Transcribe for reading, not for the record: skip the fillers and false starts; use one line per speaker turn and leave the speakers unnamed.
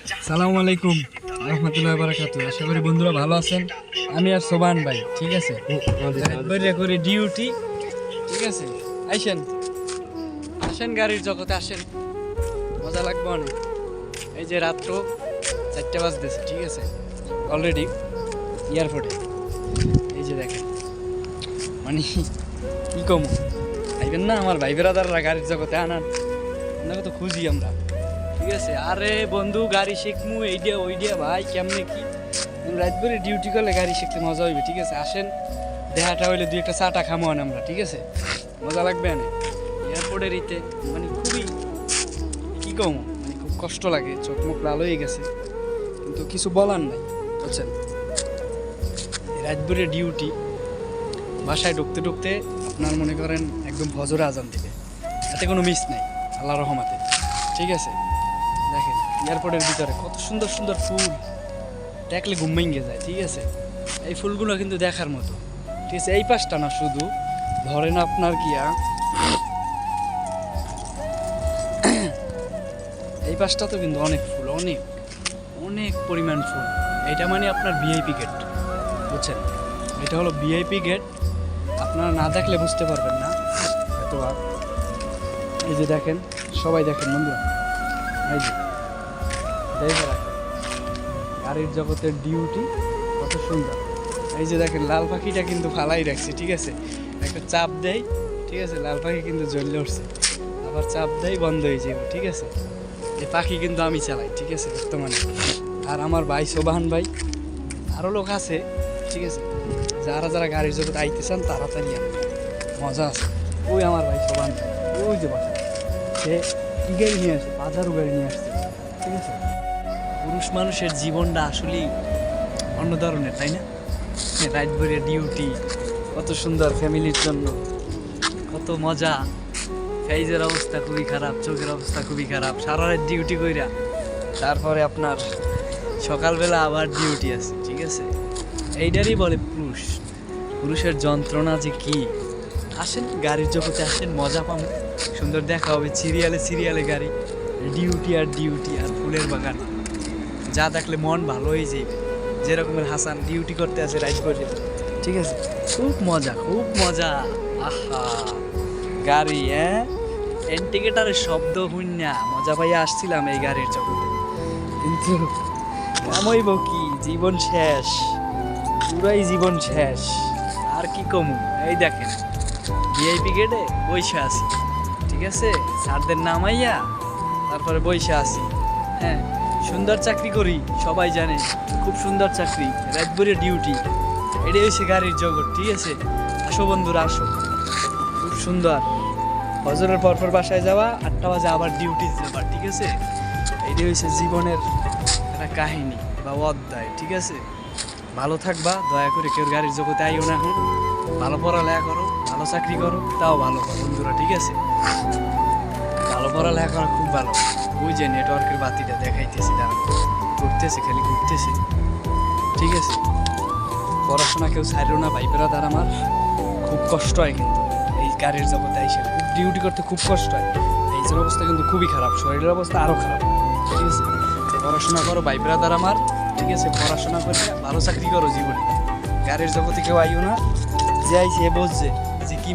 সালামু আলাইকুম রহমতুল্লাহি ওয়া বারাকাতুহু। আশা করি বন্ধুরা ভালো আছেন। আমি আর সোবান ভাই, ঠিক আছে, বাইরে করে ডিউটি, ঠিক আছে। আইসেন আসেন, গাড়ির জগতে আসেন, মজা লাগবে অনেক। এই যে রাত্র 4টা বাজতেছে, ঠিক আছে, অলরেডি এয়ারপোর্টে। এই যে দেখেন, মানে কি কম আইবেন না আমার ভাই বেরাদাররা গাড়ির জগতে আনান, আপনাকে তো খুঁজি আমরা, ঠিক আছে। আরে বন্ধু গাড়ি শিখমু এইডিয়া ওইডিয়া, ভাই কেমনে কি রাত ভরে ডিউটি করলে গাড়ি শিখতে মজা হইবে, ঠিক আছে। আসেন, দেখাটা হইলে 2 একটা চাটা খামো আমরা, ঠিক আছে, মজা লাগবে না। এয়ারপোর্টের ইতে মানে খুবই কি কম, মানে খুব কষ্ট লাগে, চোখ মুখ লাল হয়ে গেছে, কিন্তু কিছু বলার নাই, বুঝছেন। রাত ভরে ডিউটি, বাসায় ঢুকতে ঢুকতে আপনার মনে করেন একদম ফজরে আজান দিবে, এতে কোনো মিস নাই আল্লাহ রহমতে, ঠিক আছে। দেখেন এয়ারপোর্টের ভিতরে কত সুন্দর সুন্দর ফুল, দেখলে ঘুম ভেঙে যায়, ঠিক আছে। এই ফুলগুলো কিন্তু দেখার মতো, ঠিক আছে। এই পাশটা না, শুধু ধরেন আপনার গিয়া এই পাশটা তো কিন্তু অনেক ফুল, অনেক অনেক পরিমাণ ফুল। এটা মানে আপনার ভিআইপি গেট, বুঝছেন, এটা হলো ভিআইপি গেট। আপনারা না দেখলে বুঝতে পারবেন না অথবা এই যে দেখেন, সবাই দেখেন বন্ধুরা, এই যে দেখে রাখেন গাড়ির জগতের ডিউটি কত সুন্দর। এই যে দেখেন লাল পাখিটা কিন্তু ফালাই রাখছে, ঠিক আছে, একটা চাপ দেয়, ঠিক আছে, লাল পাখি কিন্তু জ্বলে উঠছে, আবার চাপ দেয় বন্ধ হয়ে যাবে, ঠিক আছে। এই পাখি কিন্তু আমি চালাই, ঠিক আছে, বর্তমানে। আর আমার ভাই সোবাহান ভাই, আরও লোক আছে, ঠিক আছে, যারা যারা গাড়ির জগতে আইতে চান তাড়াতাড়ি আনবে, মজা আছে। ওই আমার ভাই সোবাহান ভাই, ওই যে বাসা, সে কি গাড়ি নিয়ে আসছে, বাজারও গাড়ি নিয়ে আসছে, ঠিক আছে। পুরুষ মানুষের জীবনটা আসলেই অন্য ধরনের, তাই না? রাত ভরে ডিউটি, কত সুন্দর ফ্যামিলির জন্য, কত মজা। ফেইজের অবস্থা খুবই খারাপ, চোখের অবস্থা খুবই খারাপ, সারা রাত ডিউটি কইরা তারপরে আপনার সকালবেলা আবার ডিউটি আছে, ঠিক আছে। এইটারই বলে পুরুষ, পুরুষের যন্ত্রণা যে কি। আসেন গাড়ির জগতে আসেন, মজা পাবো, সুন্দর দেখা হবে, সিরিয়ালে সিরিয়ালে গাড়ি, ডিউটি আর ডিউটি আর ফুলের বাগান, যা দেখলে মন ভালো হয়ে যাবে। যেরকমের হাসান ডিউটি করতে আছে রাইড করে, ঠিক আছে, খুব মজা, খুব মজা। আহা গাড়ি, ইন্ডিকেটারের শব্দ শুনিয়া মজা পাইয়া আসছিলাম এই গাড়ির জগতে, কিন্তু কামইব কি, জীবন শেষ, পুরাই জীবন শেষ, আর কি কমু। এই দেখেন ভিআইপি গেটে বইসা আছি, ঠিক আছে, স্যারদের নামাইয়া তারপরে বইসা আছি। হ্যাঁ, সুন্দর চাকরি করি, সবাই জানে, খুব সুন্দর চাকরি, রাত ভরে ডিউটি, এটাই হচ্ছে গাড়ির জগৎ, ঠিক আছে। আসো বন্ধুরা আসো, খুব সুন্দর। ফজরের পরপর বাসায় যাওয়া, 8টা বাজে আবার ডিউটি যাবা, ঠিক আছে। এইটাই হচ্ছে জীবনের একটা কাহিনী বা অধ্যায়, ঠিক আছে। ভালো থাকবা, দয়া করে কেউ গাড়ির জগতে আইও না এখন। ভালো পড়ালেখা করো, ভালো চাকরি করো, তাও ভালো বন্ধুরা, ঠিক আছে। ভালো পড়ালেখা করা খুব ভালো। ওই যে নেটওয়ার্কের বাতিটা দেখাইতেছি, তারা ঘুরতেছে, খালি ঘুরতেছে, ঠিক আছে। পড়াশোনা কেউ ছাড়ো না ভাই বেরাদার আমার, খুব কষ্ট হয় কিন্তু এই গাড়ির জগতে আইসা, খুব ডিউটি করতে খুব কষ্ট হয়। এইজের অবস্থা কিন্তু খুবই খারাপ, শরীরের অবস্থা আরও খারাপ, ঠিক আছে। পড়াশোনা করো ভাই বেরাদার আমার, ঠিক আছে, পড়াশোনা করে ভালো চাকরি করো জীবনে। গাড়ির জগতে কেউ আইও না, যে আইসে বুঝছে যে কি